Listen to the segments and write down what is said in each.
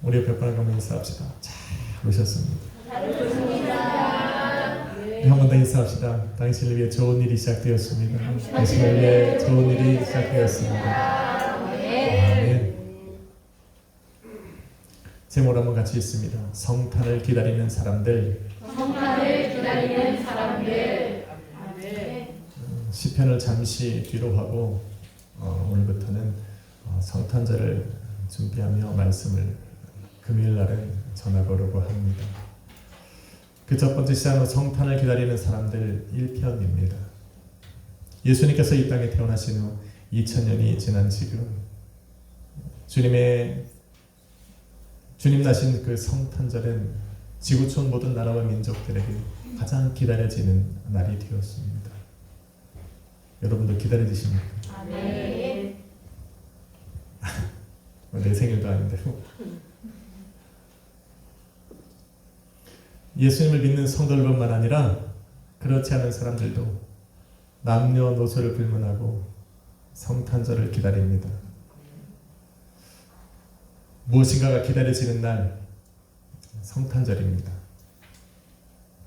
우리 옆에 분과 인사합시다. 잘 오셨습니다. 한 번 더 인사합시다. 당신을 위해 좋은 일이 시작되었습니다. 당신을 위해 좋은 일이 시작되었습니다. 아멘. 제목 한번 같이 읽습니다. 성탄을 기다리는 사람들. 성탄을 기다리는 사람들. 아멘. 시편을 잠시 뒤로 하고 오늘부터는 성탄절을 준비하며 말씀을 금요일 날은 전하려고 합니다. 그 첫 번째 시작은 성탄을 기다리는 사람들 1편입니다. 예수님께서 이 땅에 태어나신 후 2000년이 지난 지금 주님 나신 그 성탄절은 지구촌 모든 나라와 민족들에게 가장 기다려지는 날이 되었습니다. 여러분도 기다려지십니까? 아멘. 내 생일도 아닌데. 예수님을 믿는 성도들뿐만 아니라 그렇지 않은 사람들도 남녀노소를 불문하고 성탄절을 기다립니다. 무엇인가가 기다려지는 날, 성탄절입니다.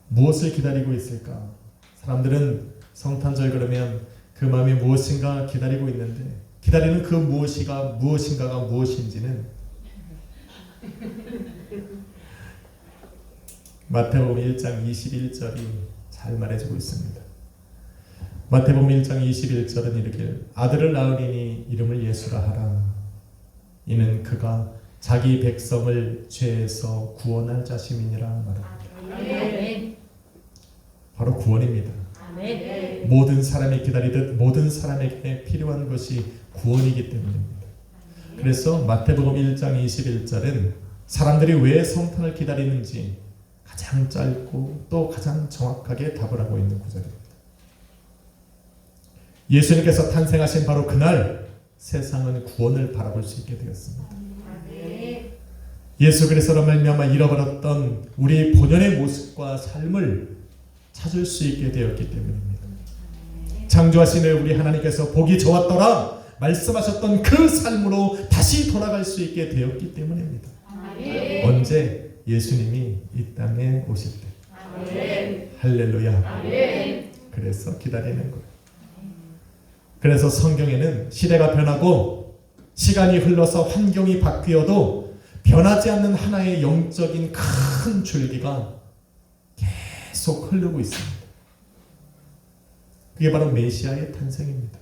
무엇을 기다리고 있을까? 사람들은 성탄절 그러면 그 마음에 무엇인가 기다리고 있는데 기다리는 그 무엇인가가 무엇인지는 마태복음 1장 21절이 잘 말해주고 있습니다. 마태복음 1장 21절은 이렇게 아들을 낳으리니 이름을 예수라 하라. 이는 그가 자기 백성을 죄에서 구원할 자심이니라 말합니다. 아멘. 바로 구원입니다. 아멘. 모든 사람이 기다리듯 모든 사람에게 필요한 것이 구원이기 때문입니다. 그래서 마태복음 1장 21절은 사람들이 왜 성탄을 기다리는지 가장 짧고 또 가장 정확하게 답을 하고 있는 구절입니다. 예수님께서 탄생하신 바로 그날 세상은 구원을 바라볼 수 있게 되었습니다. 예수 그리스도로 말미암아 잃어버렸던 우리 본연의 모습과 삶을 찾을 수 있게 되었기 때문입니다. 창조하신 우리 하나님께서 복이 좋았더라 말씀하셨던 그 삶으로 다시 돌아갈 수 있게 되었기 때문입니다. 언제? 예수님이 이 땅에 오실 때. 아멘. 할렐루야. 아멘. 그래서 기다리는 거예요. 그래서 성경에는 시대가 변하고 시간이 흘러서 환경이 바뀌어도 변하지 않는 하나의 영적인 큰 줄기가 계속 흐르고 있습니다. 그게 바로 메시아의 탄생입니다.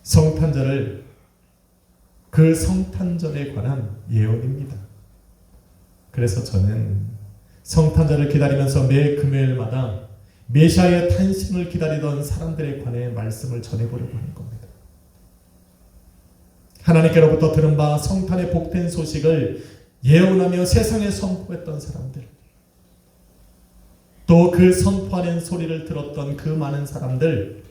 성탄절을 그 성탄절에 관한 예언입니다. 그래서 저는 성탄절을 기다리면서 매 금요일마다 메시아의 탄생을 기다리던 사람들에 관해 말씀을 전해보려고 하는 겁니다. 하나님께로부터 들은 바 성탄의 복된 소식을 예언하며 세상에 선포했던 사람들, 또 그 선포하는 소리를 들었던 그 많은 사람들,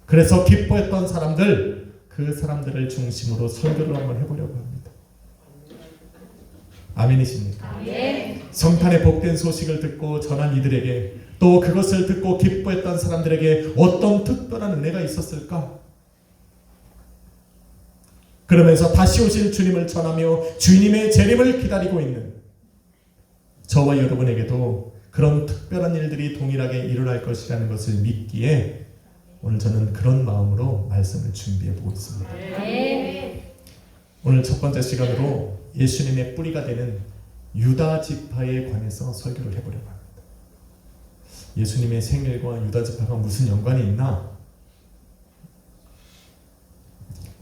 그래서 기뻐했던 사람들, 그 사람들을 중심으로 설교를 한번 해보려고 합니다. 아멘이십니까? 아멘. 성탄의 복된 소식을 듣고 전한 이들에게 또 그것을 듣고 기뻐했던 사람들에게 어떤 특별한 은혜가 있었을까? 그러면서 다시 오실 주님을 전하며 주님의 재림을 기다리고 있는 저와 여러분에게도 그런 특별한 일들이 동일하게 일어날 것이라는 것을 믿기에 오늘 저는 그런 마음으로 말씀을 준비해 보고 있습니다. 아멘. 오늘 첫 번째 시간으로 예수님의 뿌리가 되는 유다 지파에 관해서 설교를 해보려고 합니다. 예수님의 생일과 유다 지파가 무슨 연관이 있나?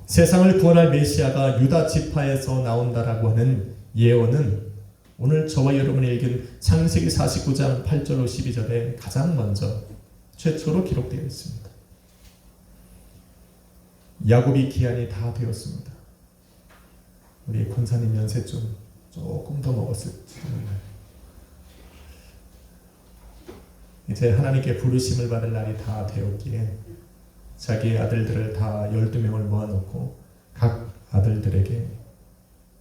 세상을 구원할 메시아가 유다 지파에서 나온다라고 하는 예언은 오늘 저와 여러분이 읽은 창세기 49장 8절로 12절에 가장 먼저 최초로 기록되어 있습니다. 야곱이 기한이 다 되었습니다. 우리 권사님 연세 조금 더 먹었을지 몰라요. 이제 하나님께 부르심을 받을 날이 다 되었기에 자기의 아들들을 다 12명을 모아놓고 각 아들들에게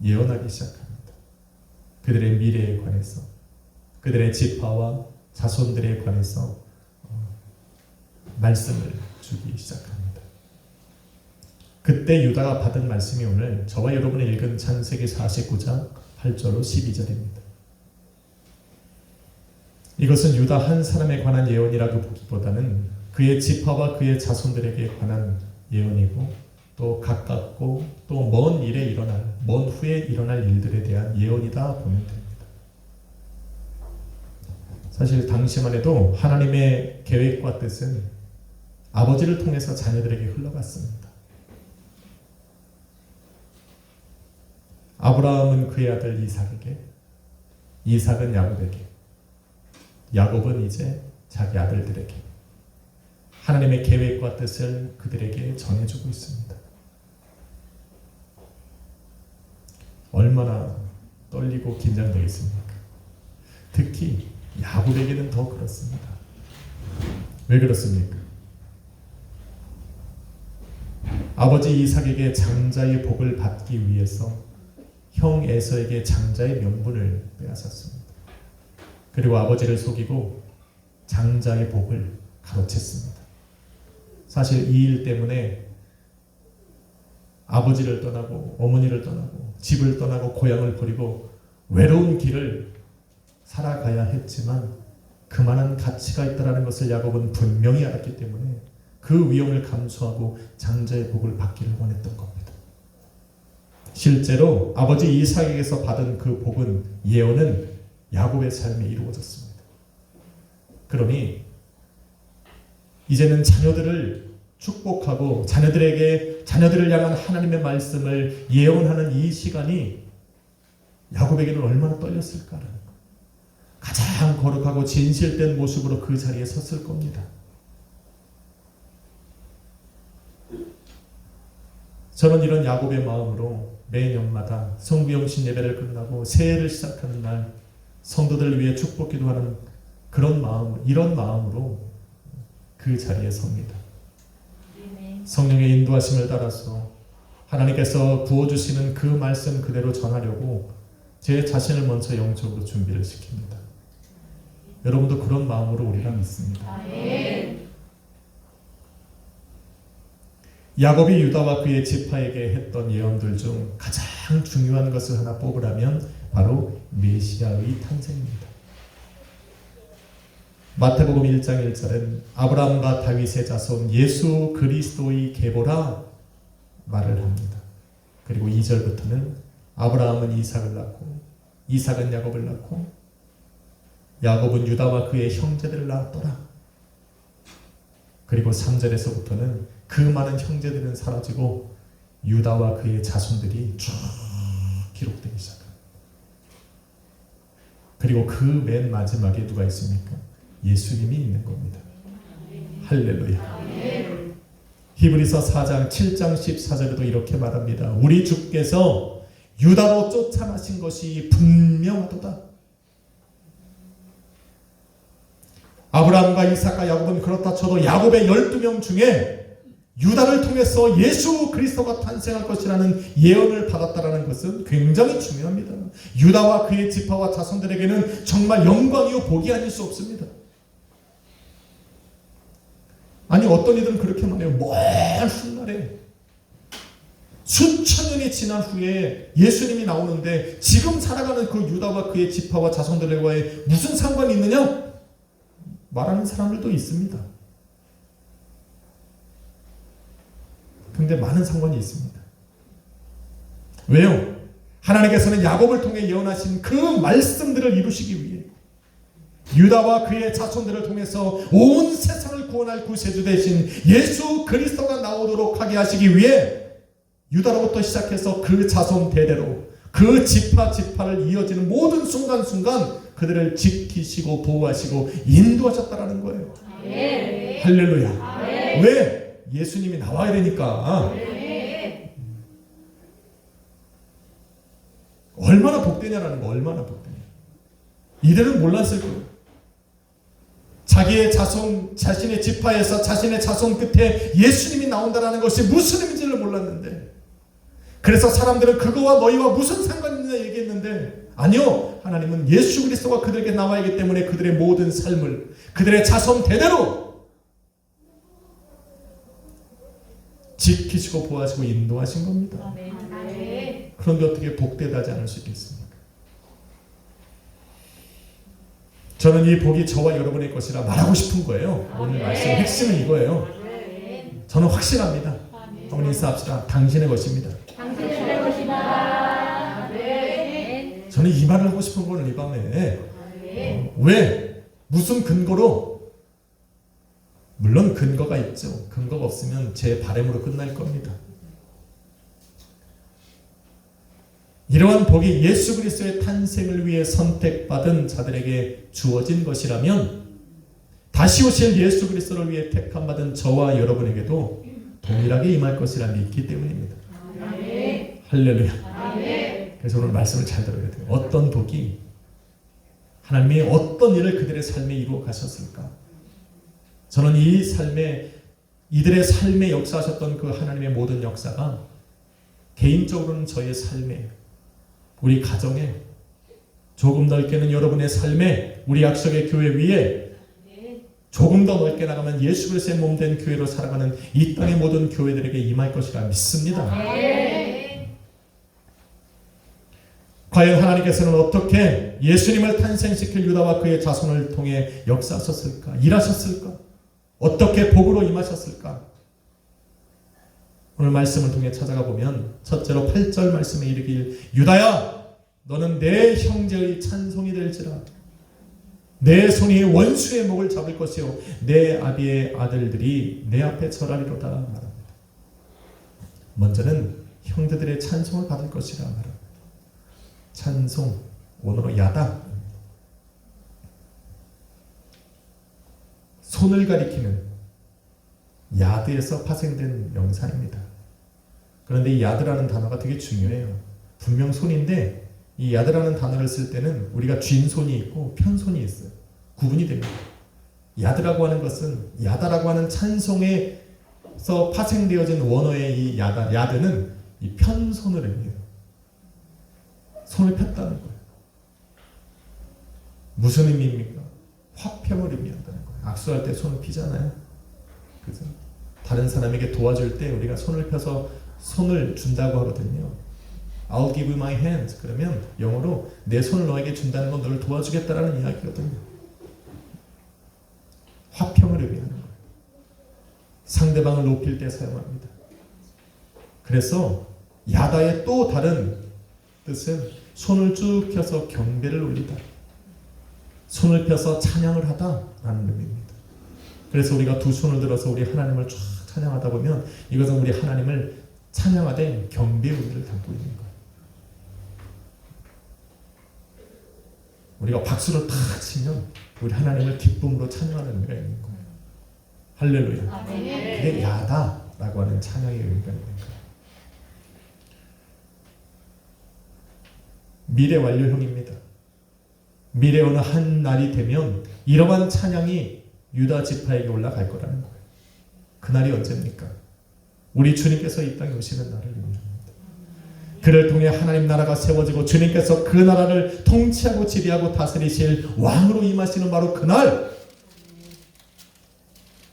예언하기 시작합니다. 그들의 미래에 관해서, 그들의 지파와 자손들에 관해서 말씀을 주기 시작합니다. 그때 유다가 받은 말씀이 오늘 저와 여러분이 읽은 창세기 49장 8절로 12절입니다. 이것은 유다 한 사람에 관한 예언이라고 보기보다는 그의 지파와 그의 자손들에게 관한 예언이고 또 가깝고 또 먼 일에 일어날, 먼 후에 일어날 일들에 대한 예언이다 보면 됩니다. 사실 당시만 해도 하나님의 계획과 뜻은 아버지를 통해서 자녀들에게 흘러갔습니다. 아브라함은 그의 아들 이삭에게, 이삭은 야곱에게, 야곱은 이제 자기 아들들에게 하나님의 계획과 뜻을 그들에게 전해주고 있습니다. 얼마나 떨리고 긴장되겠습니까? 특히 야곱에게는 더 그렇습니다. 왜 그렇습니까? 아버지 이삭에게 장자의 복을 받기 위해서 형 에서에게 장자의 명분을 빼앗았습니다. 그리고 아버지를 속이고 장자의 복을 가로챘습니다. 사실 이 일 때문에 아버지를 떠나고 어머니를 떠나고 집을 떠나고 고향을 버리고 외로운 길을 살아가야 했지만 그만한 가치가 있다는 것을 야곱은 분명히 알았기 때문에 그 위험을 감수하고 장자의 복을 받기를 원했던 겁니다. 실제로 아버지 이삭에게서 받은 그 복은, 예언은 야곱의 삶에 이루어졌습니다. 그러니 이제는 자녀들을 축복하고 자녀들을 향한 하나님의 말씀을 예언하는 이 시간이 야곱에게는 얼마나 떨렸을까라는 것. 가장 거룩하고 진실된 모습으로 그 자리에 섰을 겁니다. 저는 이런 야곱의 마음으로 매년마다 성구영신 예배를 끝나고 새해를 시작하는 날 성도들을 위해 축복 기도하는 그런 마음, 이런 마음으로 그 자리에 섭니다. 성령의 인도하심을 따라서 하나님께서 부어주시는 그 말씀 그대로 전하려고 제 자신을 먼저 영적으로 준비를 시킵니다. 여러분도 그런 마음으로 우리가 믿습니다. 야곱이 유다와 그의 지파에게 했던 예언들 중 가장 중요한 것을 하나 뽑으라면 바로 메시아의 탄생입니다. 마태복음 1장 1절은 아브라함과 다윗의 자손 예수 그리스도의 계보라 말을 합니다. 그리고 2절부터는 아브라함은 이삭을 낳고 이삭은 야곱을 낳고 야곱은 유다와 그의 형제들을 낳았더라. 그리고 3절에서부터는 그 많은 형제들은 사라지고 유다와 그의 자손들이 쭉 기록되기 시작합니다. 그리고 그 맨 마지막에 누가 있습니까? 예수님이 있는 겁니다. 할렐루야. 히브리서 4장 7장 14절에도 이렇게 말합니다. 우리 주께서 유다로 쫓아나신 것이 분명하도다. 아브라함과 이삭과 야곱은 그렇다 쳐도 야곱의 12명 중에 유다를 통해서 예수 그리스도가 탄생할 것이라는 예언을 받았다는 것은 굉장히 중요합니다. 유다와 그의 지파와 자손들에게는 정말 영광이요 복이 아닐 수 없습니다. 아니 어떤 이들은 그렇게 말해요. 먼 훗날에 수천 년이 지난 후에 예수님이 나오는데 지금 살아가는 그 유다와 그의 지파와 자손들과의 무슨 상관이 있느냐? 말하는 사람들도 있습니다. 근데 많은 상관이 있습니다. 왜요? 하나님께서는 야곱을 통해 예언하신 그 말씀들을 이루시기 위해 유다와 그의 자손들을 통해서 온 세상을 구원할 구세주 되신 예수 그리스도가 나오도록 하게 하시기 위해 유다로부터 시작해서 그 자손 대대로 그 지파를 이어지는 모든 순간순간 그들을 지키시고 보호하시고 인도하셨다라는 거예요. 할렐루야. 왜? 예수님이 나와야 되니까. 얼마나 복되냐라는 거, 얼마나 복되냐. 이들은 몰랐을 거예요. 자기의 자손, 자신의 지파에서 자신의 자손 끝에 예수님이 나온다는 것이 무슨 의미인지를 몰랐는데, 그래서 사람들은 그거와 너희와 무슨 상관이 있느냐 얘기했는데, 아니요, 하나님은 예수 그리스도가 그들에게 나와야 하기 때문에 그들의 모든 삶을 그들의 자손 대대로 지키시고 보호하시고 인도하신 겁니다. 아멘. 그런데 어떻게 복되다지 않을 수 있겠습니까? 저는 이 복이 저와 여러분의 것이라 말하고 싶은 거예요. 오늘 말씀 핵심은 이거예요. 저는 확신합니다. 한번 인사합시다. 당신의 것입니다. 당신의 것이다. 아멘. 저는 이 말을 하고 싶은 거는 이 밤에 왜? 무슨 근거로? 물론 근거가 있죠. 근거가 없으면 제 바람으로 끝날 겁니다. 이러한 복이 예수 그리스도의 탄생을 위해 선택받은 자들에게 주어진 것이라면 다시 오실 예수 그리스도를 위해 택함받은 저와 여러분에게도 동일하게 임할 것이라 믿기 때문입니다. 아멘. 할렐루야. 아멘. 그래서 오늘 말씀을 잘 들어야 돼요. 어떤 복이 하나님이 어떤 일을 그들의 삶에 이루어 가셨을까? 저는 이 삶에 이들의 삶에 역사하셨던 그 하나님의 모든 역사가 개인적으로는 저의 삶에 우리 가정에 조금 넓게는 여러분의 삶에 우리 약속의 교회 위에 조금 더 넓게 나가면 예수 그리스도의 몸된 교회로 살아가는 이 땅의 모든 교회들에게 임할 것이라 믿습니다. 과연 하나님께서는 어떻게 예수님을 탄생시킬 유다와 그의 자손을 통해 역사하셨을까? 일하셨을까? 어떻게 복으로 임하셨을까? 오늘 말씀을 통해 찾아가 보면 첫째로 8절 말씀에 이르길 유다야 너는 내 형제의 찬송이 될지라 내 손이 원수의 목을 잡을 것이요 내 아비의 아들들이 내 앞에 절하리로다 말합니다. 먼저는 형제들의 찬송을 받을 것이라 말합니다. 찬송, 원어로 야다. 손을 가리키는 야드에서 파생된 명사입니다. 그런데 이 야드라는 단어가 되게 중요해요. 분명 손인데 이 야드라는 단어를 쓸 때는 우리가 쥔손이 있고 편손이 있어요. 구분이 됩니다. 야드라고 하는 것은 야다라고 하는 찬송에서 파생되어진 원어의 이 야드는 이 편손을 의미해요. 손을 폈다는 거예요. 무슨 의미입니까? 화평을 의미한다는 거예요. 악수할 때 손을 피잖아요. 그죠? 다른 사람에게 도와줄 때 우리가 손을 펴서 손을 준다고 하거든요. I'll give you my hand. 그러면 영어로 내 손을 너에게 준다는 건 너를 도와주겠다라는 이야기거든요. 화평을 의미하는 거예요. 상대방을 높일 때 사용합니다. 그래서 야다의 또 다른 뜻은 손을 쭉 펴서 경배를 올리다. 손을 펴서 찬양을 하다라는 의미입니다. 그래서 우리가 두 손을 들어서 우리 하나님을 쫙 찬양하다 보면 이것은 우리 하나님을 찬양하되 경배의 의미를 담고 있는 거예요. 우리가 박수를 탁 치면 우리 하나님을 기쁨으로 찬양하는 의미가 있는 거예요. 할렐루야. 그게 야다라고 하는 찬양의 의미가 있는 거예요. 미래 완료형입니다. 미래 어느 한 날이 되면 이러한 찬양이 유다 지파에게 올라갈 거라는 거예요. 그날이 언제입니까? 우리 주님께서 이 땅에 오시는 날을 의미합니다. 그를 통해 하나님 나라가 세워지고 주님께서 그 나라를 통치하고 지배하고 다스리실 왕으로 임하시는 바로 그날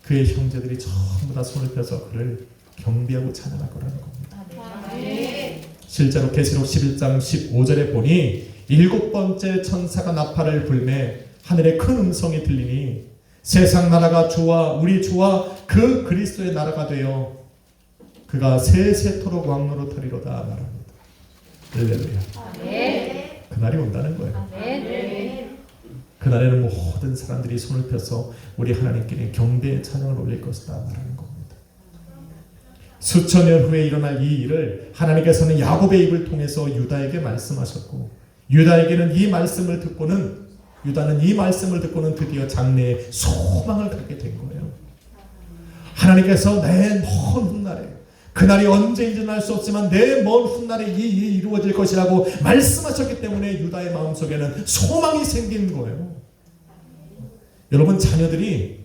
그의 형제들이 전부 다 손을 펴서 그를 경배하고 찬양할 거라는 겁니다. 실제로 계시록 11장 15절에 보니 7번째 천사가 나팔을 불매 하늘에 큰 음성이 들리니 세상 나라가 주와 우리 주와 그 그리스도의 나라가 되어 그가 세세토록 왕노로 타리로다 말합니다. 할렐루야. 그날이 온다는 거예요. 그날에는 모든 사람들이 손을 펴서 우리 하나님께 경배의 찬양을 올릴 것이다 말하는 겁니다. 수천 년 후에 일어날 이 일을 하나님께서는 야곱의 입을 통해서 유다에게 말씀하셨고 유다는 이 말씀을 듣고는 드디어 장래에 소망을 갖게 된 거예요. 하나님께서 내 먼 훗날에 그날이 언제인지는 알 수 없지만 내 먼 훗날에 이 일이 이루어질 것이라고 말씀하셨기 때문에 유다의 마음속에는 소망이 생긴 거예요. 여러분 자녀들이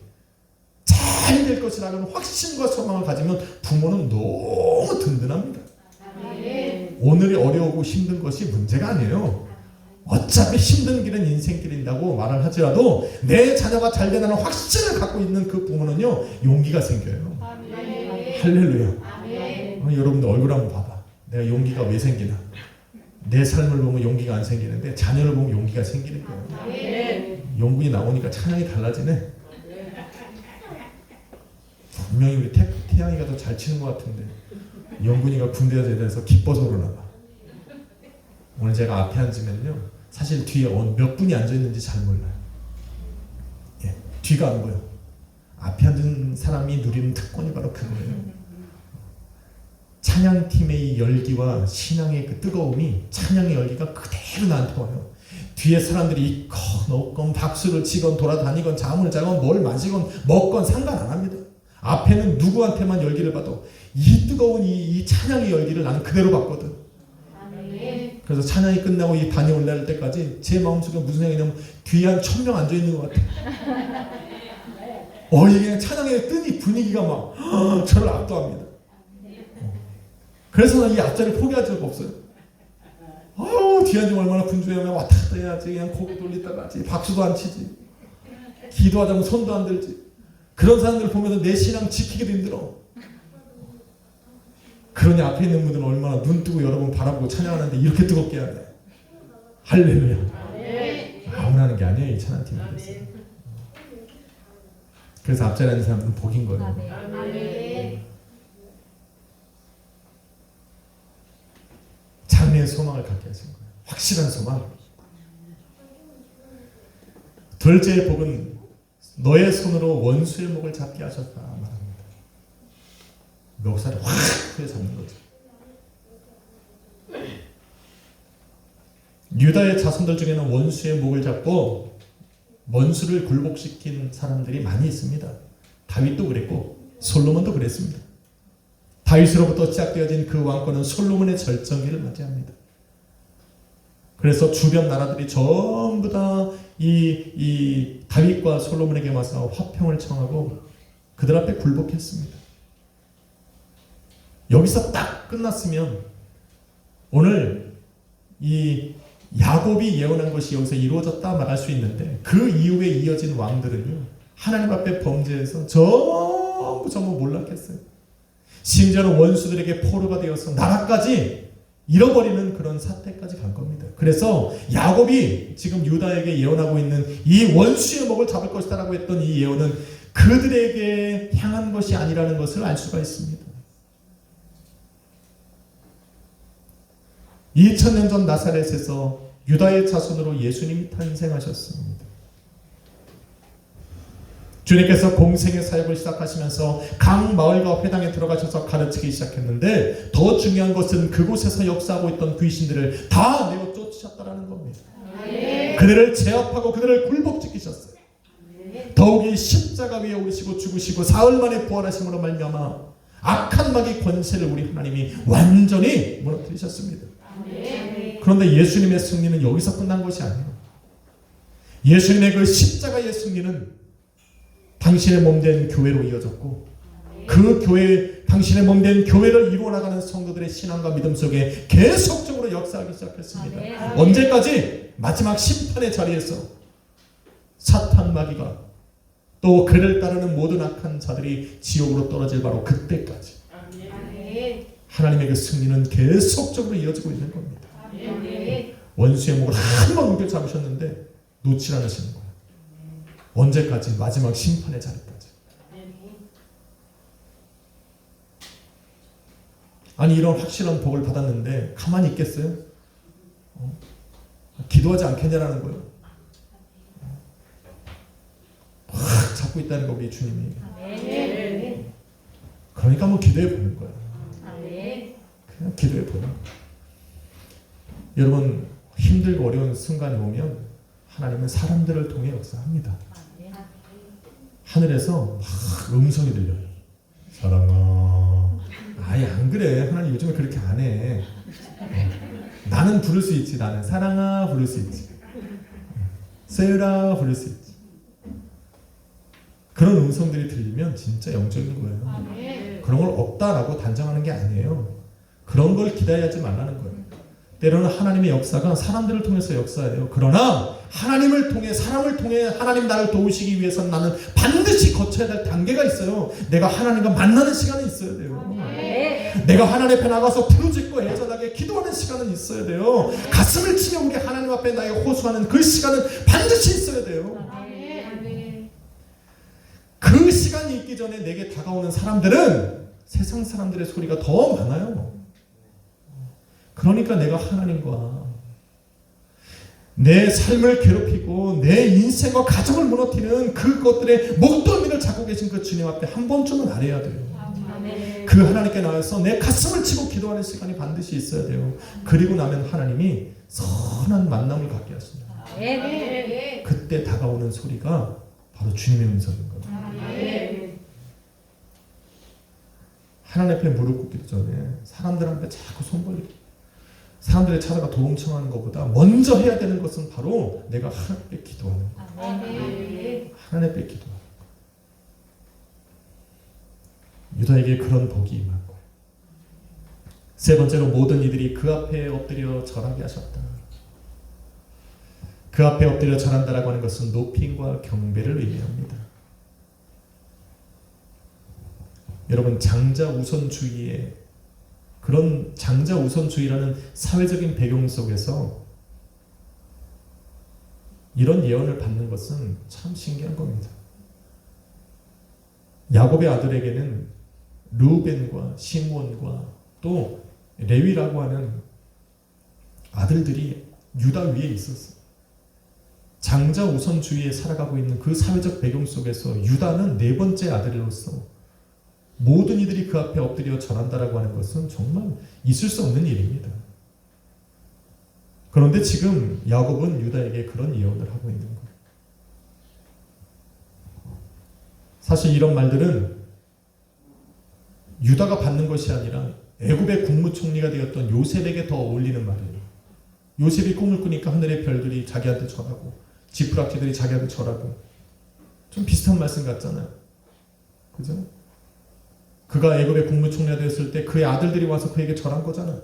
잘 될 것이라는 확신과 소망을 가지면 부모는 너무 든든합니다. 오늘이 어려우고 힘든 것이 문제가 아니에요. 어차피 힘든 길은 인생길인다고 말을 하더라도 내 자녀가 잘 된다는 확신을 갖고 있는 그 부모는요 용기가 생겨요. 할렐루야. 여러분들 얼굴 한번 봐봐. 내가 용기가 왜 생기나? 내 삶을 보면 용기가 안 생기는데 자녀를 보면 용기가 생기는 거예요. 용군이 나오니까 찬양이 달라지네. 분명히 우리 태양이가 더 잘 치는 것 같은데 영군이가 군대에 대해서 기뻐서 그러나 봐. 오늘 제가 앞에 앉으면요, 사실 뒤에 몇 분이 앉아있는지 잘 몰라요. 예, 뒤가 안 보여. 앞에 앉은 사람이 누리는 특권이 바로 그거예요. 찬양팀의 열기와 신앙의 그 뜨거움이, 찬양의 열기가 그대로 나한테 와요. 뒤에 사람들이 있건 없건 박수를 치건 돌아다니건 잠을 자건 뭘 마시건 먹건 상관 안 합니다. 앞에는 누구한테만 열기를 받도 이 뜨거운 이 찬양의 열기를 나는 그대로 받거든. 그래서 찬양이 끝나고 이 단이 올라갈 때까지 제 마음속에 무슨 생각이냐면 뒤에 한 1000명 앉아있는 것 같아. 이게 찬양의 뜨니 분위기가 막 저를 압도합니다. 그래서 난 이 앞자리를 포기할 적 없어요. 뒤에 앉으면 얼마나 분주해하면 왔다 갔다 해야지. 그냥 고개 돌리다가 하지. 박수도 안 치지. 기도하자면 손도 안 들지. 그런 사람들을 보면서 내 신앙 지키기도 힘들어. 그러니 앞에 있는 분들은 얼마나 눈 뜨고 여러분 바라보고 찬양하는데 이렇게 뜨겁게 해야 돼. 할렐루야. 아무나 하는 게 아니에요. 이 찬양팀이. 그래서 앞자리에 앉은 사람들은 복인 거예요. 장래의 소망을 갖게 하신 거예요. 확실한 소망. 둘째의 복은 너의 손으로 원수의 목을 잡게 하셨다 말합니다. 멱살을 확 잡는 거죠. 유다의 자손들 중에는 원수의 목을 잡고 원수를 굴복시킨 사람들이 많이 있습니다. 다윗도 그랬고 솔로몬도 그랬습니다. 다윗으로부터 시작되어진 그 왕권은 솔로몬의 절정기를 맞이합니다. 그래서 주변 나라들이 전부 다 이 다윗과 솔로몬에게 와서 화평을 청하고 그들 앞에 굴복했습니다. 여기서 딱 끝났으면 오늘 이 야곱이 예언한 것이 여기서 이루어졌다 말할 수 있는데 그 이후에 이어진 왕들은요, 하나님 앞에 범죄해서 전부 몰락했어요. 심지어는 원수들에게 포로가 되어서 나라까지 잃어버리는 그런 사태까지 간 겁니다. 그래서 야곱이 지금 유다에게 예언하고 있는 이 원수의 목을 잡을 것이다 라고 했던 이 예언은 그들에게 향한 것이 아니라는 것을 알 수가 있습니다. 2000년 전 나사렛에서 유다의 자손으로 예수님이 탄생하셨습니다. 주님께서 공생의 사역을 시작하시면서 각 마을과 회당에 들어가셔서 가르치기 시작했는데 더 중요한 것은 그곳에서 역사하고 있던 귀신들을 다 내어 쫓으셨다는 겁니다. 그들을 제압하고 그들을 굴복시키셨어요. 더욱이 십자가 위에 오르시고 죽으시고 사흘 만에 부활하심으로 말미암아 악한 마귀 권세를 우리 하나님이 완전히 무너뜨리셨습니다. 그런데 예수님의 승리는 여기서 끝난 것이 아니에요. 예수님의 그 십자가의 승리는 당신의 몸된 교회로 이어졌고 그 교회, 당신의 몸된 교회를 이루어 나가는 성도들의 신앙과 믿음 속에 계속적으로 역사하기 시작했습니다. 언제까지? 마지막 심판의 자리에서 사탄 마귀가 또 그를 따르는 모든 악한 자들이 지옥으로 떨어질 바로 그때까지 하나님의 그 승리는 계속적으로 이어지고 있는 겁니다. 원수의 목을 한 번 우겨 잡으셨는데 놓지 않으시는 거예요. 언제까지? 마지막 심판의 자리까지. 아니 이런 확실한 복을 받았는데 가만히 있겠어요? 기도하지 않겠냐라는 거예요. 확 잡고 있다는 거 우리 주님이. 그러니까 뭐 기도해 보는 거예요. 그냥 기도해 보는 거예요. 여러분 힘들고 어려운 순간이 오면 하나님은 사람들을 통해 역사합니다. 하늘에서 막 음성이 들려요. 사랑아. 아예 안 그래. 하나님 요즘에 그렇게 안 해. 나는 부를 수 있지. 나는 사랑아 부를 수 있지. 세유라 부를 수 있지. 그런 음성들이 들리면 진짜 영적인 거예요. 그런 걸 없다라고 단정하는 게 아니에요. 그런 걸 기다려하지 말라는 거예요. 때로는 하나님의 역사가 사람들을 통해서 역사해요. 그러나 하나님을 통해, 사람을 통해 하나님 나를 도우시기 위해서는 나는 반드시 거쳐야 될 단계가 있어요. 내가 하나님과 만나는 시간이 있어야 돼요. 내가 하나님 앞에 나가서 부르짖고 애절하게 기도하는 시간은 있어야 돼요. 가슴을 치며 우리 하나님 앞에 나의 호소하는 그 시간은 반드시 있어야 돼요. 그 시간이 있기 전에 내게 다가오는 사람들은 세상 사람들의 소리가 더 많아요. 그러니까 내가 하나님과 내 삶을 괴롭히고 내 인생과 가정을 무너뜨리는 그것들의 목덜미를 잡고 계신 그 주님 앞에 한 번쯤은 아뢰야 돼요. 그 하나님께 나와서 내 가슴을 치고 기도하는 시간이 반드시 있어야 돼요. 그리고 나면 하나님이 선한 만남을 갖게 하십니다. 그때 다가오는 소리가 바로 주님의 음성인 거예요. 하나님 앞에 무릎 꿇기 전에 사람들한테 자꾸 손 벌리고 사람들의 찾아가 도움 청하는 것보다 먼저 해야 되는 것은 바로 내가 하나님께 기도하는 거예요. 하나님께 기도하는 거예요. 유다에게 그런 복이 임한 거예요. 세 번째로 모든 이들이 그 앞에 엎드려 절하게 하셨다. 그 앞에 엎드려 절한다라고 하는 것은 높임과 경배를 의미합니다. 여러분, 장자 우선주의의 그런 장자 우선주의라는 사회적인 배경 속에서 이런 예언을 받는 것은 참 신기한 겁니다. 야곱의 아들에게는 르우벤과 시므온과 또 레위라고 하는 아들들이 유다 위에 있었어요. 장자 우선주의에 살아가고 있는 그 사회적 배경 속에서 유다는 네 번째 아들로서 모든 이들이 그 앞에 엎드려 절한다라고 하는 것은 정말 있을 수 없는 일입니다. 그런데 지금 야곱은 유다에게 그런 예언을 하고 있는 거예요. 사실 이런 말들은 유다가 받는 것이 아니라 애굽의 국무총리가 되었던 요셉에게 더 어울리는 말이에요. 요셉이 꿈을 꾸니까 하늘의 별들이 자기한테 절하고 지푸라기들이 자기한테 절하고 좀 비슷한 말씀 같잖아요. 그죠? 그가 애굽의 국무총리가 되었을 때 그의 아들들이 와서 그에게 절한 거잖아요.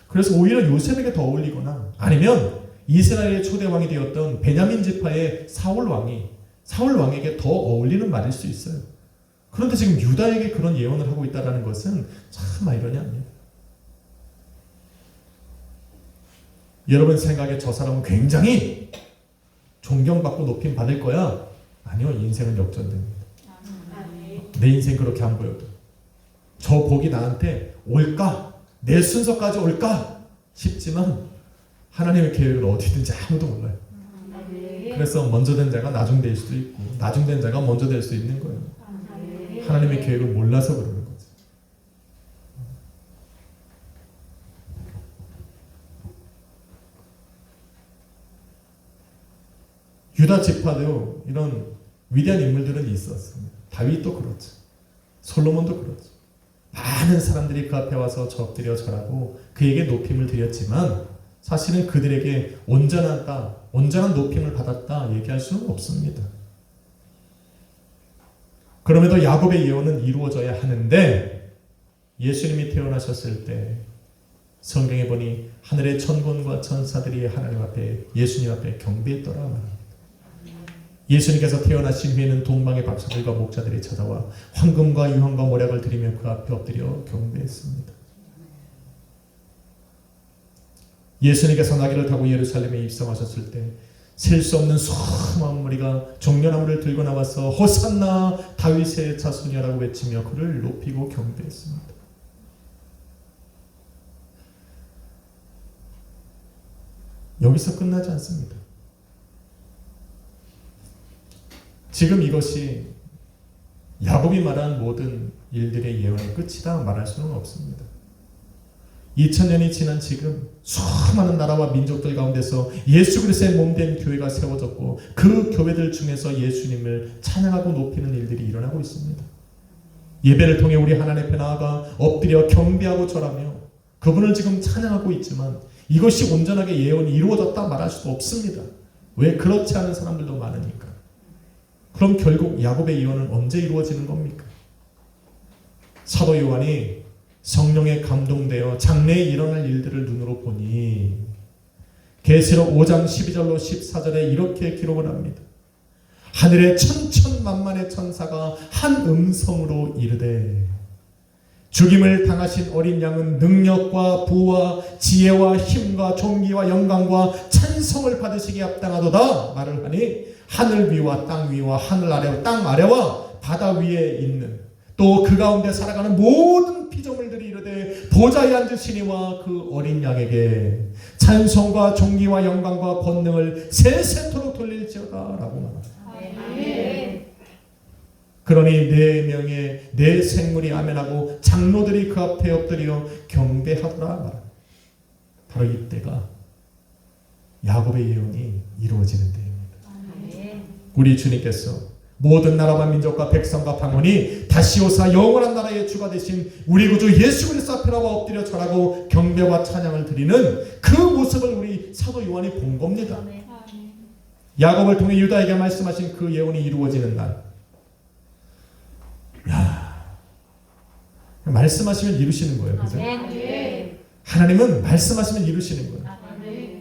그래서 오히려 요셉에게 더 어울리거나 아니면 이스라엘의 초대왕이 되었던 베냐민 지파의 사울 왕에게 더 어울리는 말일 수 있어요. 그런데 지금 유다에게 그런 예언을 하고 있다는 것은 참 아이러니합니다. 여러분 생각에 저 사람은 굉장히 존경받고 높임 받을 거야? 아니요, 인생은 역전됩니다. 내 인생 그렇게 안 보여도 저 복이 나한테 올까? 내 순서까지 올까? 싶지만 하나님의 계획은 어디든지 아무도 몰라요. 그래서 먼저 된 자가 나중 될 수도 있고 나중 된 자가 먼저 될 수 있는 거예요. 하나님의 계획을 몰라서 그러는 거죠. 유다 지파도 이런 위대한 인물들은 있었습니다. 다윗도 그렇죠. 솔로몬도 그렇죠. 많은 사람들이 그 앞에 와서 엎드려 절하고 그에게 높임을 드렸지만 사실은 그들에게 온전한 높임을 받았다 얘기할 수는 없습니다. 그럼에도 야곱의 예언은 이루어져야 하는데 예수님이 태어나셨을 때 성경에 보니 하늘의 천군과 천사들이 하나님 앞에 예수님 앞에 경배했더라 말합니다. 예수님께서 태어나신 후에는 동방의 박사들과 목자들이 찾아와 황금과 유황과 모략을 드리며 그 앞에 엎드려 경배했습니다. 예수님께서 나귀를 타고 예루살렘에 입성하셨을 때 셀 수 없는 수많은 무리가 종려나무를 들고 나와서 호산나 다윗의 자손이라고 외치며 그를 높이고 경배했습니다. 여기서 끝나지 않습니다. 지금 이것이 야곱이 말한 모든 일들의 예언의 끝이다 말할 수는 없습니다. 2000년이 지난 지금 수많은 나라와 민족들 가운데서 예수 그리스도의 몸된 교회가 세워졌고 그 교회들 중에서 예수님을 찬양하고 높이는 일들이 일어나고 있습니다. 예배를 통해 우리 하나님 앞에 나아가 엎드려 경배하고 절하며 그분을 지금 찬양하고 있지만 이것이 온전하게 예언이 이루어졌다 말할 수도 없습니다. 왜? 그렇지 않은 사람들도 많으니까. 그럼 결국 야곱의 예언은 언제 이루어지는 겁니까? 사도 요한이 성령에 감동되어 장래에 일어날 일들을 눈으로 보니 계시록 5장 12절로 14절에 이렇게 기록을 합니다. 하늘의 천천만만의 천사가 한 음성으로 이르되 죽임을 당하신 어린 양은 능력과 부와 지혜와 힘과 존귀와 영광과 찬송을 받으시기에 합당하도다 말을 하니 하늘 위와 땅 위와 하늘 아래와 땅 아래와 바다 위에 있는 또 그 가운데 살아가는 모든 피조물들이 이르되 보좌에 앉으시니와 그 어린 양에게 찬송과 존귀와 영광과 권능을 세세토록 돌릴지어다 라고 말합니다. 그러니 네 명의 네 생물이 아멘하고 장로들이 그 앞에 엎드려 경배하더라 말합니다. 바로 이때가 야곱의 예언이 이루어지는 때입니다. 우리 주님께서 모든 나라와 민족과 백성과 방언이 다시 오사 영원한 나라의 주가 되신 우리 구주 예수 그리스도 앞에 나와 엎드려 절하고 경배와 찬양을 드리는 그 모습을 우리 사도 요한이 본 겁니다. 야곱을 통해 유다에게 말씀하신 그 예언이 이루어지는 날, 말씀하시면 이루시는 거예요. 그죠? 하나님은 말씀하시면 이루시는 거예요.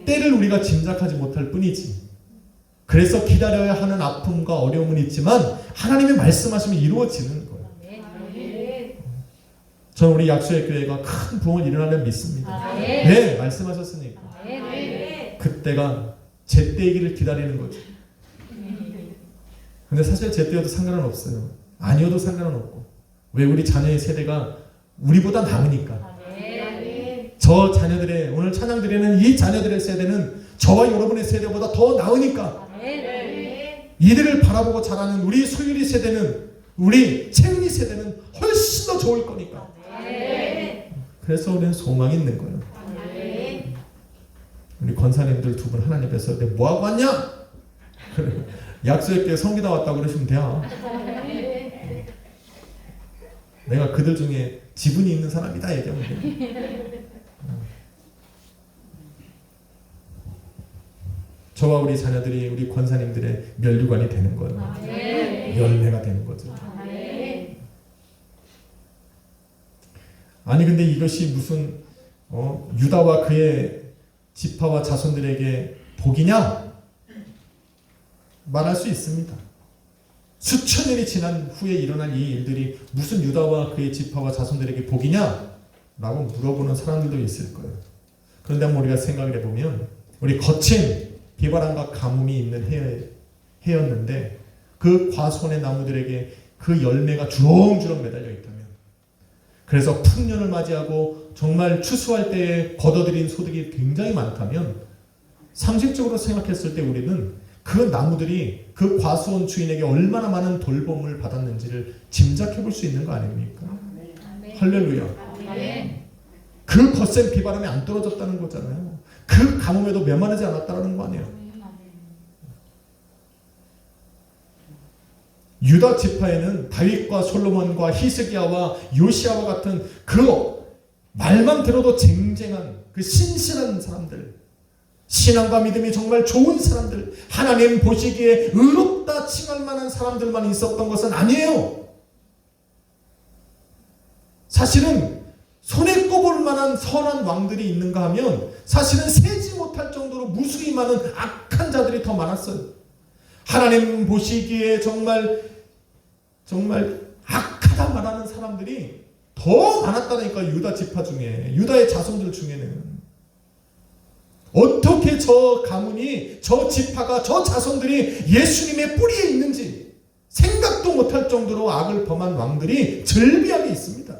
때를 우리가 짐작하지 못할 뿐이지. 그래서 기다려야 하는 아픔과 어려움은 있지만 하나님이 말씀하시면 이루어지는 거예요. 저는 우리 약수의 교회가 큰 부흥을 일어나려 믿습니다. 네, 말씀하셨으니까. 그때가 제때이기를 기다리는 거죠. 근데 사실 제때여도 상관은 없어요. 아니어도 상관은 없고. 왜? 우리 자녀의 세대가 우리보다 나으니까. 저 자녀들의, 오늘 찬양 드리는 이 자녀들의 세대는 저와 여러분의 세대보다 더 나으니까. 이들을 바라보고 자라는 우리 소율이 세대는, 우리 채은이 세대는 훨씬 더 좋을 거니까. 그래서 우리는 소망이 있는 거예요. 우리 권사님들 두 분 하나님 앞에서 내가 뭐하고 왔냐? 약속했게 성기다 왔다고 그러시면 돼요. 내가 그들 중에 지분이 있는 사람이다 얘기하면 돼요. 저와 우리 자녀들이 우리 권사님들의 면류관이 되는 거예요. 열매가 되는 거죠. 아니 근데 이것이 무슨 유다와 그의 지파와 자손들에게 복이냐? 말할 수 있습니다. 수천 년이 지난 후에 일어난 이 일들이 무슨 유다와 그의 지파와 자손들에게 복이냐? 라고 물어보는 사람들도 있을 거예요. 그런데 한번 우리가 생각을 해보면 우리 거친 비바람과 가뭄이 있는 해였는데 그 과수원의 나무들에게 그 열매가 주렁주렁 매달려 있다면, 그래서 풍년을 맞이하고 정말 추수할 때에 거둬들인 소득이 굉장히 많다면, 상식적으로 생각했을 때 우리는 그 나무들이 그 과수원 주인에게 얼마나 많은 돌봄을 받았는지를 짐작해 볼 수 있는 거 아닙니까? 할렐루야. 그 거센 비바람이 안 떨어졌다는 거잖아요. 그 가뭄에도 메마르지 않았다는 거 아니에요. 유다 지파에는 다윗과 솔로몬과 히스기야와 요시야와 같은 그 말만 들어도 쟁쟁한 그 신실한 사람들, 신앙과 믿음이 정말 좋은 사람들, 하나님 보시기에 의롭다 칭할 만한 사람들만 있었던 것은 아니에요. 사실은 손에 꼽을 만한 선한 왕들이 있는가 하면 사실은 세지 못할 정도로 무수히 많은 악한 자들이 더 많았어요. 하나님 보시기에 정말 악하다 말하는 사람들이 더 많았다니까. 유다 지파 중에, 유다의 자손들 중에는. 어떻게 저 가문이, 저 지파가, 저 자손들이 예수님의 뿌리에 있는지 생각도 못할 정도로 악을 범한 왕들이 절비하게 있습니다.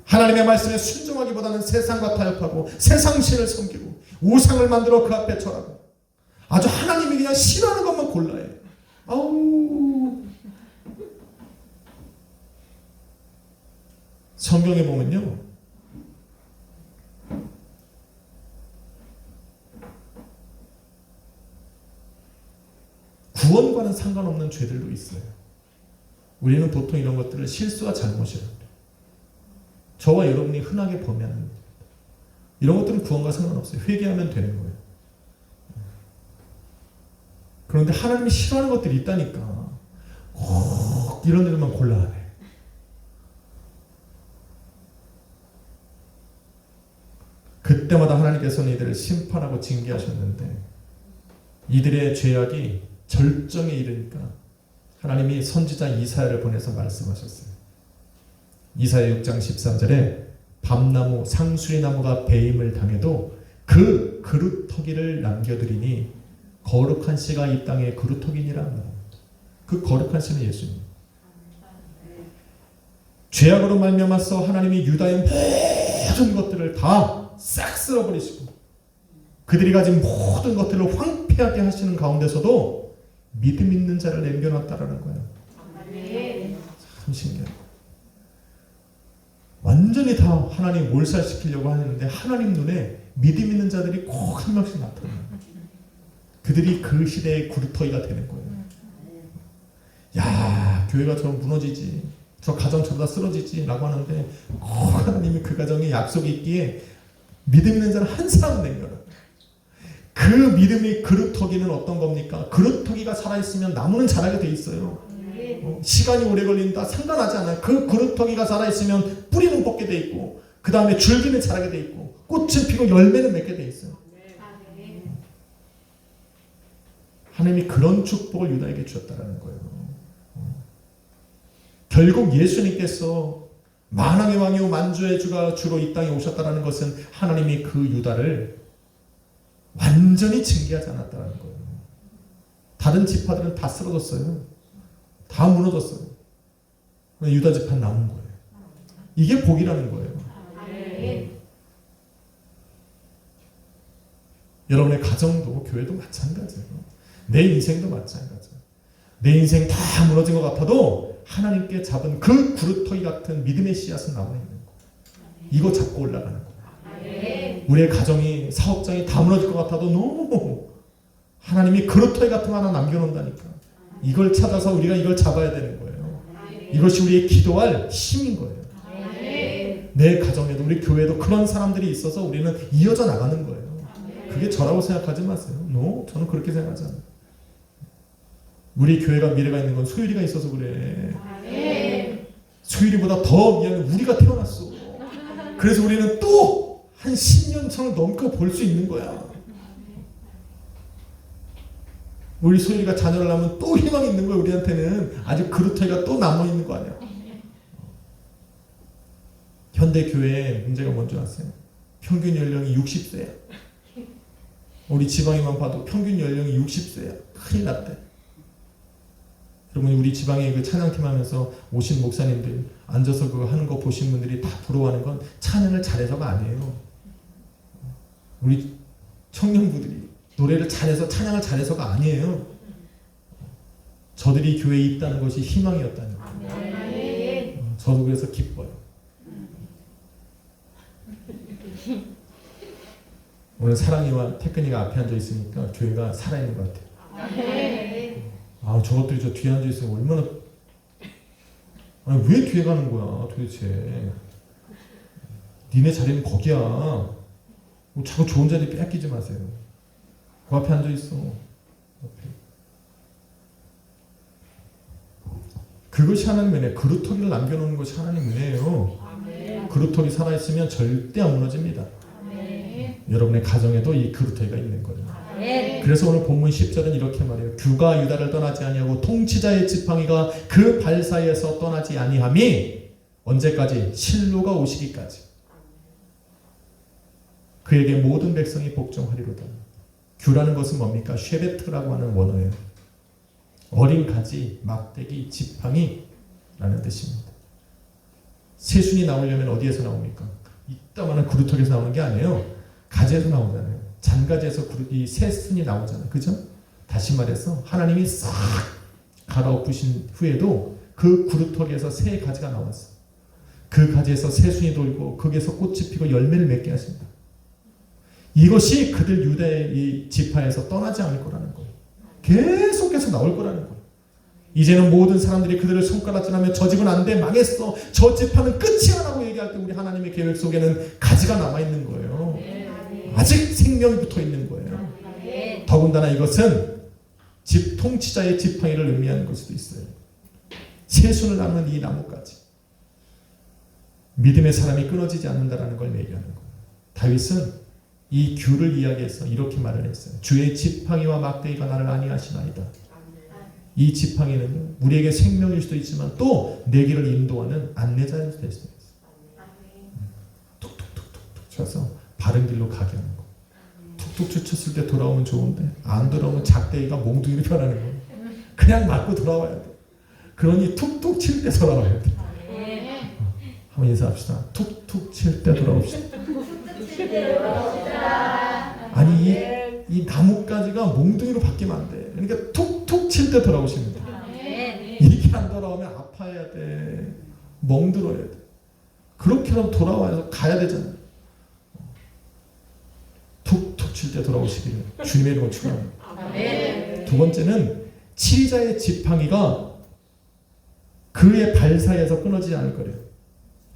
하나님의 말씀에 순종하기보다는 세상과 타협하고 세상신을 섬기고 우상을 만들어 그 앞에 절하고 아주 하나님이 그냥 싫어하는 것만 골라요. 아우. 성경에 보면요, 구원과는 상관없는 죄들도 있어요. 우리는 보통 이런 것들을 실수와 잘못이라고 해요. 저와 여러분이 흔하게 범하는 이런 것들은 구원과 상관없어요. 회개하면 되는 거예요. 그런데 하나님이 싫어하는 것들이 있다니까. 꼭 이런 일만 골라야 돼. 그때마다 하나님께서는 이들을 심판하고 징계하셨는데 이들의 죄악이 절정에 이르니까 하나님이 선지자 이사야를 보내서 말씀하셨어요. 이사야 6장 13절에 밤나무 상수리나무가 배임을 당해도 그 그루터기를 남겨두리니 거룩한 씨가 이 땅에 그루터기니라. 그 거룩한 씨는 예수님. 죄악으로 말미암아서 하나님이 유다의 모든 것들을 다 싹 쓸어버리시고 그들이 가진 모든 것들을 황폐하게 하시는 가운데서도 믿음 있는 자를 남겨놨다라는 거예요. 참 신기해요. 완전히 다 하나님 몰살시키려고 하는데 하나님 눈에 믿음 있는 자들이 꼭 한 명씩 나타나요. 그들이 그 시대의 구루터기가 되는 거예요. 야, 교회가 저 무너지지, 저 가정 저러다 쓰러지지 라고 하는데 꼭 하나님이 그 가정에 약속이 있기에 믿음 있는 자를 한 사람 남겨라. 그 믿음의 그루터기는 어떤 겁니까? 그루터기가 살아있으면 나무는 자라게 돼 있어요. 시간이 오래 걸린다 상관하지 않아요. 그 그루터기가 살아있으면 뿌리는 뻗게 돼 있고 그 다음에 줄기는 자라게 돼 있고 꽃은 피고 열매는 맺게 돼 있어요. 하나님이 그런 축복을 유다에게 주셨다는 거예요. 결국 예수님께서 만왕의 왕이요 만주의 주가 주로 이 땅에 오셨다는 것은 하나님이 그 유다를 완전히 징계하지 않았다는 거예요. 다른 지파들은 다 쓰러졌어요. 다 무너졌어요. 유다 지파 남은 거예요. 이게 복이라는 거예요. 여러분의 가정도 교회도 마찬가지예요. 내 인생도 마찬가지예요. 내 인생 다 무너진 것 같아도 하나님께 잡은 그 구루터기 같은 믿음의 씨앗은 남아 있는 거예요. 이거 잡고 올라가는 거예요. 우리의 가정이 사업장이 다 무너질 것 같아도 너무 하나님이 그루터기 같은 거 하나 남겨놓는다니까. 이걸 찾아서 우리가 이걸 잡아야 되는 거예요. 이것이 우리의 기도할 힘인 거예요. 내 가정에도 우리 교회도 그런 사람들이 있어서 우리는 이어져 나가는 거예요. 그게 저라고 생각하지 마세요. 저는 그렇게 생각하지 않아요. 우리 교회가 미래가 있는 건 소율이가 있어서 그래. 소율이보다 더 미안해. 우리가 태어났어. 그래서 우리는 또 한 10년 차를 넘고 볼 수 있는 거야. 우리 소율이가 자녀를 낳으면 또 희망이 있는 거야. 우리한테는 아직 그루터기가 또 남아있는 거 아니야. 현대 교회의 문제가 뭔지 아세요? 평균 연령이 60세야. 우리 지방에만 봐도 평균 연령이 60세야. 큰일 났대. 여러분 우리 지방에 그 찬양팀 하면서 오신 목사님들 앉아서 그거 하는 거 보신 분들이 다 부러워하는 건 찬양을 잘해서가 아니에요. 우리 청년부들이 노래를 잘해서 찬양을 잘해서가 아니에요. 저들이 교회에 있다는 것이 희망이었다는 거예요. 저도 그래서 기뻐요. 오늘 사랑이와 태근이가 앞에 앉아 있으니까 교회가 살아있는 것 같아요. 저것들이 저 뒤에 앉아 있으면 얼마나 왜 뒤에 가는 거야 도대체. 니네 자리는 거기야. 자꾸 좋은 자리 뺏기지 마세요. 그 앞에 앉아 있어. 그것이 하나님의 은혜. 그루터기를 남겨놓는 것이 하나님의 은혜예요. 그루터기 살아있으면 절대 안 무너집니다. 여러분의 가정에도 이 그루터기가 있는 거예요. 그래서 오늘 본문 10절은 이렇게 말해요. 규가 유다를 떠나지 아니하고 통치자의 지팡이가 그 발 사이에서 떠나지 아니함이 언제까지? 실로가 오시기까지. 그에게 모든 백성이 복종하리로다. 규라는 것은 뭡니까? 쉐베트라고 하는 원어예요. 어린 가지, 막대기, 지팡이 라는 뜻입니다. 새순이 나오려면 어디에서 나옵니까? 이따만한 그루터기에서 나오는 게 아니에요. 가지에서 나오잖아요. 잔가지에서 이 새순이 나오잖아요. 그죠? 다시 말해서 하나님이 싹 갈아엎으신 후에도 그 구루터기에서 새 가지가 나왔어요. 그 가지에서 새순이 돌고 거기에서 꽃이 피고 열매를 맺게 하십니다. 이것이 그들 유다의 이 지파에서 떠나지 않을 거라는 거예요. 계속해서 나올 거라는 거예요. 이제는 모든 사람들이 그들을 손가락질하며 저 집은 안 돼, 망했어, 저 지파는 끝이야 라고 얘기할 때 우리 하나님의 계획 속에는 가지가 남아있는 거예요. 아직 생명이 붙어있는 거예요. 더군다나 이것은 집 통치자의 지팡이를 의미하는 걸 수도 있어요. 새순을 낳는 이 나무까지 믿음의 사람이 끊어지지 않는다라는 걸 얘기하는 거예요. 다윗은 이 규를 이야기해서 이렇게 말을 했어요. 주의 지팡이와 막대기가 나를 안위하시나이다. 이 지팡이는 우리에게 생명일 수도 있지만 또 내 길을 인도하는 안내자일 수도 있어요. 툭툭툭툭툭 쳐서 바른 길로 가게 하는 거. 툭툭 쳤을 때 돌아오면 좋은데 안 돌아오면 작대기가 몽둥이로 변하는 거예요. 그냥 맞고 돌아와야 돼. 그러니 툭툭 칠 때 돌아와야 돼. 한번 인사합시다. 툭툭 칠 때 돌아옵시다. 아니 이 나뭇가지가 몽둥이로 바뀌면 안 돼. 그러니까 툭툭 칠 때 돌아오시면 돼. 이렇게 안 돌아오면 아파야 돼. 멍들어야 돼. 그렇게 하면 돌아와서 가야 되잖아. 툭툭 칠 때 돌아오시기를 주님의 이름으로 축원합니다. 두 번째는 치자의 지팡이가 그의 발 사이에서 끊어지지 않을 거래요.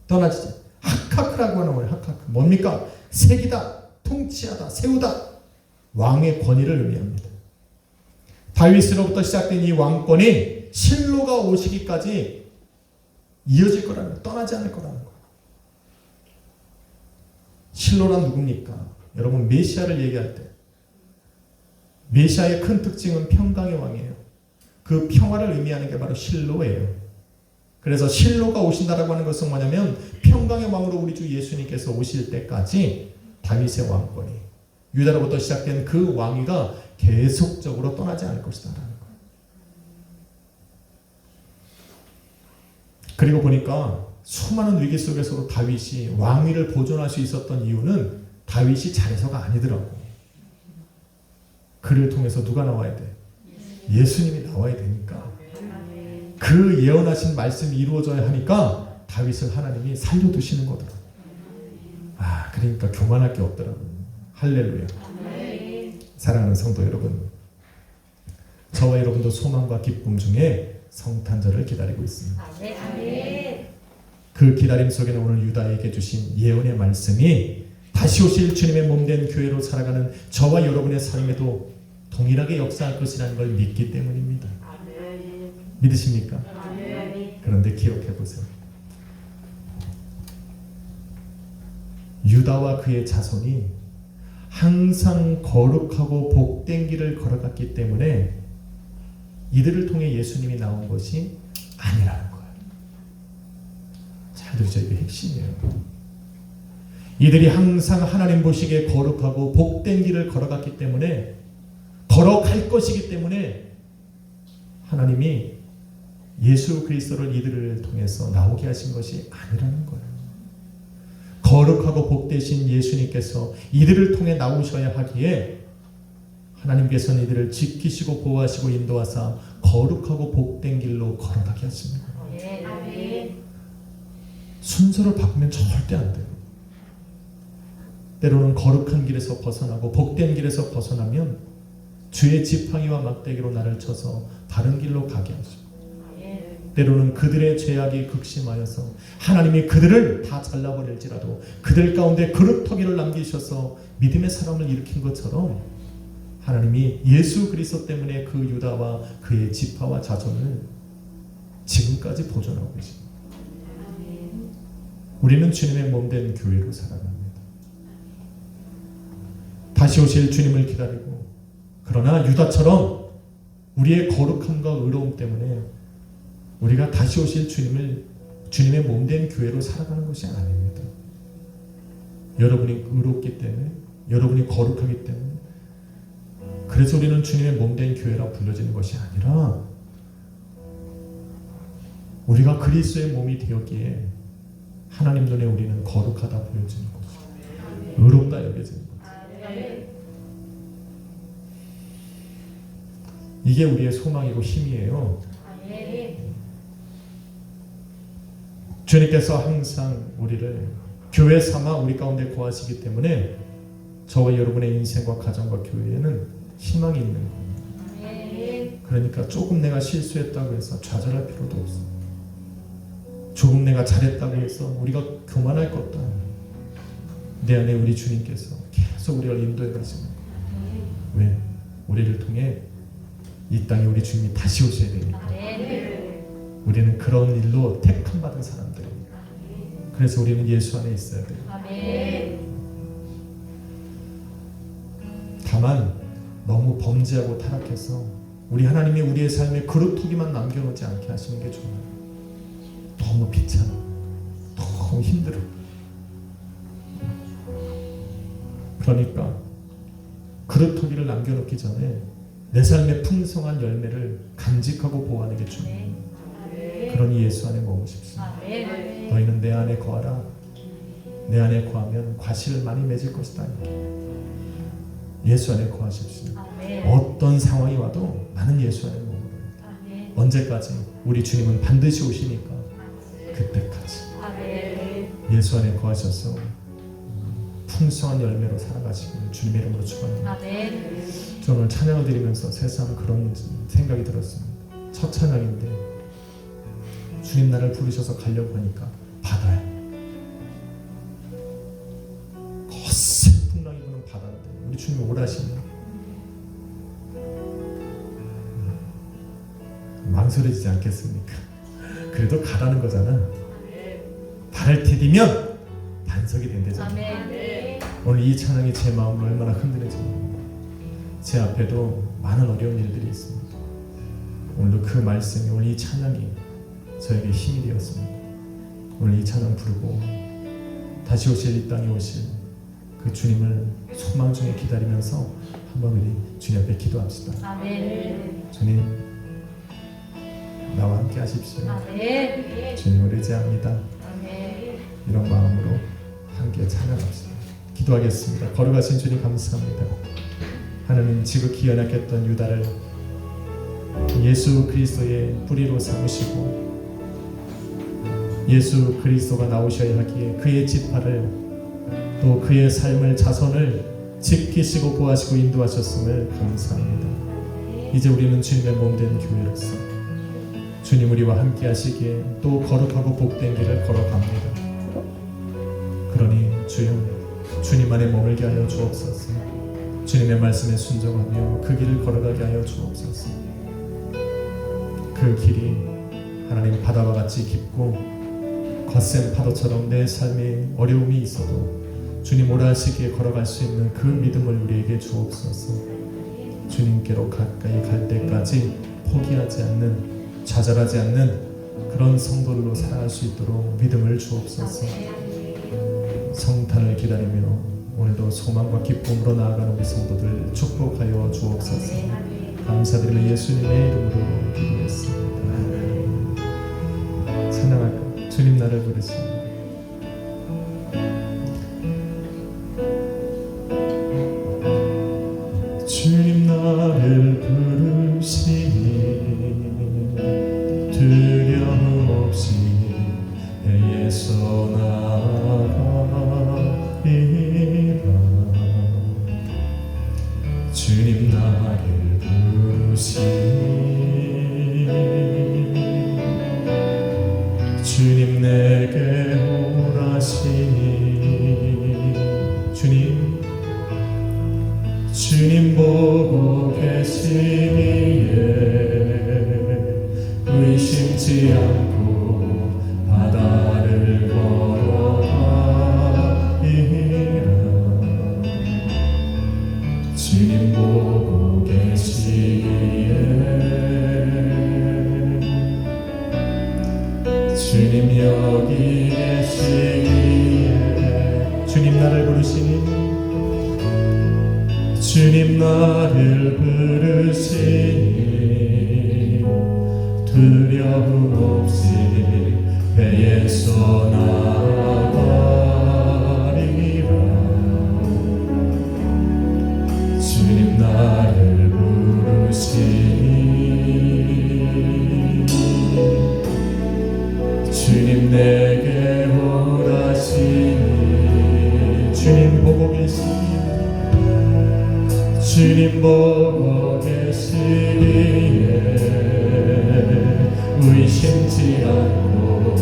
떠나지지. 하카크라고 하는 거예요. 하카크. 뭡니까? 색이다, 통치하다, 세우다. 왕의 권위를 의미합니다. 다윗으로부터 시작된 이 왕권이 실로가 오시기까지 이어질 거라는 거예요. 떠나지 않을 거라는 거예요. 실로란 누굽니까? 여러분 메시아를 얘기할 때 메시아의 큰 특징은 평강의 왕이에요. 그 평화를 의미하는 게 바로 실로예요. 그래서 실로가 오신다라고 하는 것은 뭐냐면 평강의 왕으로 우리 주 예수님께서 오실 때까지 다윗의 왕권이 유다로부터 시작된 그 왕위가 계속적으로 떠나지 않을 것이다 라는 거예요. 그리고 보니까 수많은 위기 속에서도 다윗이 왕위를 보존할 수 있었던 이유는 다윗이 잘해서가 아니더라고. 그를 통해서 누가 나와야 돼? 예수님이 나와야 되니까. 그 예언하신 말씀이 이루어져야 하니까 다윗을 하나님이 살려두시는 거더라고. 아, 그러니까 교만할 게 없더라고요. 할렐루야. 사랑하는 성도 여러분, 저와 여러분도 소망과 기쁨 중에 성탄절을 기다리고 있습니다. 그 기다림 속에는 오늘 유다에게 주신 예언의 말씀이 다시 오실 주님의 몸된 교회로 살아가는 저와 여러분의 삶에도 동일하게 역사할 것이라는 걸 믿기 때문입니다. 믿으십니까? 그런데 기억해 보세요. 유다와 그의 자손이 항상 거룩하고 복된 길을 걸어갔기 때문에 이들을 통해 예수님이 나온 것이 아니라는 거예요. 잘 들으세요. 이게 핵심이에요. 이들이 항상 하나님 보시기에 거룩하고 복된 길을 걸어갔기 때문에 걸어갈 것이기 때문에 하나님이 예수 그리스도를 이들을 통해서 나오게 하신 것이 아니라는 거예요. 거룩하고 복되신 예수님께서 이들을 통해 나오셔야 하기에 하나님께서는 이들을 지키시고 보호하시고 인도하사 거룩하고 복된 길로 걸어가게 하십니다. 순서를 바꾸면 절대 안 돼요. 때로는 거룩한 길에서 벗어나고 복된 길에서 벗어나면 주의 지팡이와 막대기로 나를 쳐서 다른 길로 가게 하죠. 때로는 그들의 죄악이 극심하여서 하나님이 그들을 다 잘라버릴지라도 그들 가운데 그루터기를 남기셔서 믿음의 사람을 일으킨 것처럼 하나님이 예수 그리스도 때문에 그 유다와 그의 지파와 자손을 지금까지 보존하고 계십니다. 우리는 주님의 몸된 교회로 살아갑니다. 다시 오실 주님을 기다리고, 그러나 유다처럼 우리의 거룩함과 의로움 때문에 우리가 다시 오실 주님의 몸된 교회로 살아가는 것이 아닙니다. 여러분이 의롭기 때문에, 여러분이 거룩하기 때문에, 그래서 우리는 주님의 몸된 교회라 불려지는 것이 아니라 우리가 그리스도의 몸이 되었기에 하나님 눈에 우리는 거룩하다 보여지는 것이죠. 의롭다 여겨지는 것이죠. 이게 우리의 소망이고 힘이에요. 주님께서 항상 우리를 교회 삼아 우리 가운데 거하시기 때문에 저와 여러분의 인생과 가정과 교회에는 희망이 있는 겁니다. 그러니까 조금 내가 실수했다고 해서 좌절할 필요도 없어요. 조금 내가 잘했다고 해서 우리가 교만할 것도 아니에요. 내 안에 우리 주님께서 계속 우리를 인도해 가시는 거예요. 왜? 우리를 통해 이 땅에 우리 주님이 다시 오셔야 되니까. 우리는 그런 일로 택함 받은 사람들입니다. 그래서 우리는 예수 안에 있어야 돼요. 다만 너무 범죄하고 타락해서 우리 하나님이 우리의 삶에 그루터기만 남겨놓지 않게 하시는 게 좋아요. 너무 비참해, 너무 힘들어. 그러니까 그루터기를 남겨놓기 전에 내 삶의 풍성한 열매를 간직하고 보호하는 게 중요해요. 그러니 예수 안에 머무십시오. 너희는 내 안에 거하라. 내 안에 거하면 과실을 많이 맺을 것이다. 예수 안에 거하십시오. 어떤 상황이 와도 나는 예수 안에 머무르리라. 언제까지? 우리 주님은 반드시 오시니까 그때까지 예수 안에 거하셔서 풍성한 열매로 살아가시길 주님의 이름으로 축원합니다. 저는 오늘 찬양을 드리면서 새삼 그런 생각이 들었습니다. 첫 찬양인데 주님 나를 부르셔서 가려고 하니까 바다에 거센 풍랑이 부는 바다인데 우리 주님이 오라시니 망설여지지 않겠습니까? 그래도 가라는 거잖아. 발을 디디면 반석이 된대잖아. 오늘 이 찬양이 제 마음을 얼마나 흔드는지 모릅니다. 제 앞에도 많은 어려운 일들이 있습니다. 오늘도 그 말씀이, 오늘 이 찬양이 저에게 힘이 되었습니다. 오늘 이 찬양 부르고 다시 오실 이 땅에 오실 그 주님을 소망 중에 기다리면서 한번 우리 주님 앞에 기도합시다. 주님 나와 함께 하십시오. 주님을 의지합니다. 이런 마음으로 함께 찬양합시다. 기도하겠습니다. 걸어가신 주님 감사합니다. 하나님 지극히 연약했던 유다를 예수 그리스도의 뿌리로 삼으시고 예수 그리스도가 나오셔야 하기에 그의 지파를 또 그의 삶을 자손을 지키시고 보호하시고 인도하셨음을 감사합니다. 이제 우리는 주님의 몸된 교회로서 주님 우리와 함께 하시기에 또 거룩하고 복된 길을 걸어갑니다. 그러니 주여 주님 안에 머물게 하여 주옵소서. 주님의 말씀에 순종하며 그 길을 걸어가게 하여 주옵소서. 그 길이 하나님 바다와 같이 깊고 거센 파도처럼 내 삶에 어려움이 있어도 주님 오라 하시기에 걸어갈 수 있는 그 믿음을 우리에게 주옵소서. 주님께로 가까이 갈 때까지 포기하지 않는, 좌절하지 않는 그런 성도들로 살아갈 수 있도록 믿음을 주옵소서. 성탄을 기다리며 오늘도 소망과 기쁨으로 나아가는 우리 성도들 축복하여 주옵소서. 감사드리며 예수님의 이름으로 기도했습니다. 찬양할까? 주님 나를 부르시니 주님 나를 부르시니 두려움 없이 애에서 나아가리라. 주님 나를 부르시니 주님 내게 오라시니 주님 보고 계시기에 의심치 않고 바다를 걸어가리라. 주님 보고 계시기에 주님 여기 계시기에 주님 나를 부르시니 주님 나를 부르시니 두려움 없이 배에서 나가리라. 주님 나를 부르시니 주님 내게 오라시니 주님 보고 계시니 주님 보고 계시기에 의심치 않고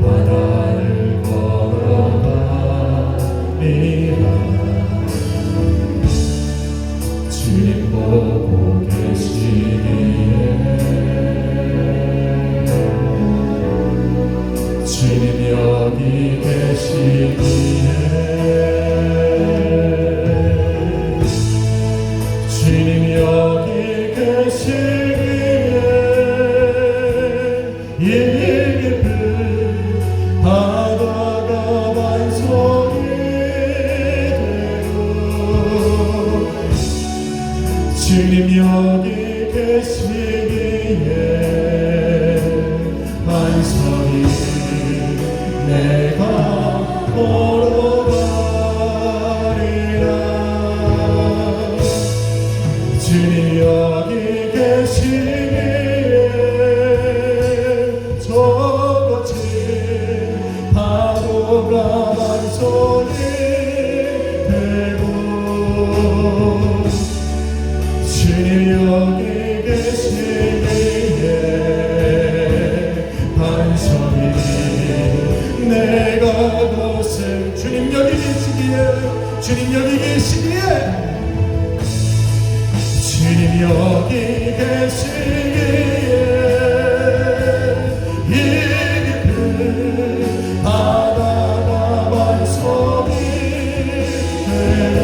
바다를 걸어가리라. 주님 보고 계시기에 주님 여기 계시기에 주님 여기 계시 주님 여기 계시기에 반석이 내가 곳을 주님 여기 계시기에 주님 여기 계시기에 주님 여기 계시기에 이 깊은 바다가 반석이 되어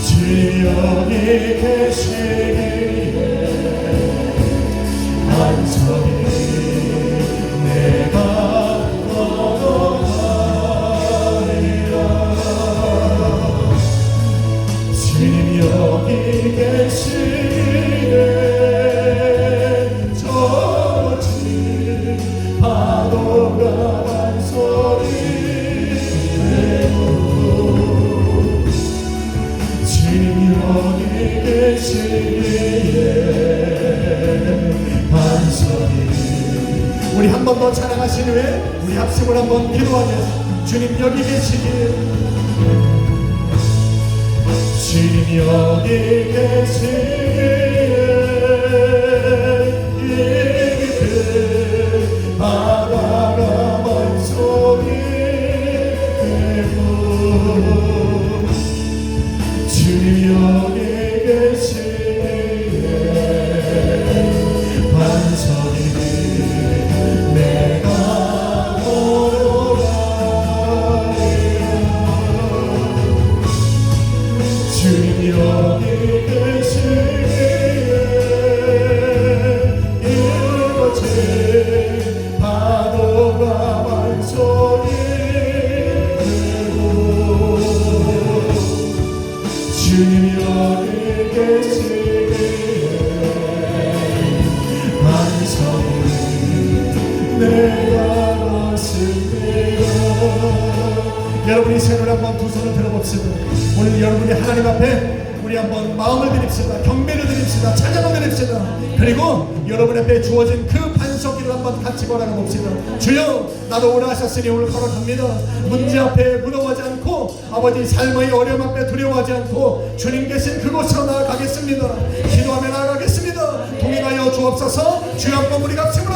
주님 여기 계시기에 반석이 내가 걸어가리라 주님 여기 계시기에 젖은 파도가 반석이 되고 주님 여기 계시기에 반석이 우리 한 번 더 찬양하신 후에 우리 합심을 한번 기도하겠습니다. 주님 여기 계시기에 주님 여기 계시기에 이 깊은 바다가 반석이 되고 주님 여기 계시기에 반석이 내가 걸어가리라 주님 여기 계시기에 이곳에 파도가 반석이 되고 주님 여기 계시기에 반석이 내가 것입니다. 여러분이 새로 한번 두 손을 들어봅시다. 오늘 여러분이 하나님 앞에 우리 한번 마음을 드립시다. 경배를 드립시다. 찬양을 드립시다. 그리고 여러분 앞에 주어진 그 반석기를 한번 같이 걸어가 봅시다. 주여 나도 오라 하셨으니 오늘 걸어갑니다. 문제 앞에 무너워하지 않고 아버지 삶의 어려움 앞에 두려워하지 않고 주님 계신 그곳으로 나아가겠습니다. 기도하며 나아가겠습니다. 동행하여 주옵소서. 주여 한번 우리가 힘으로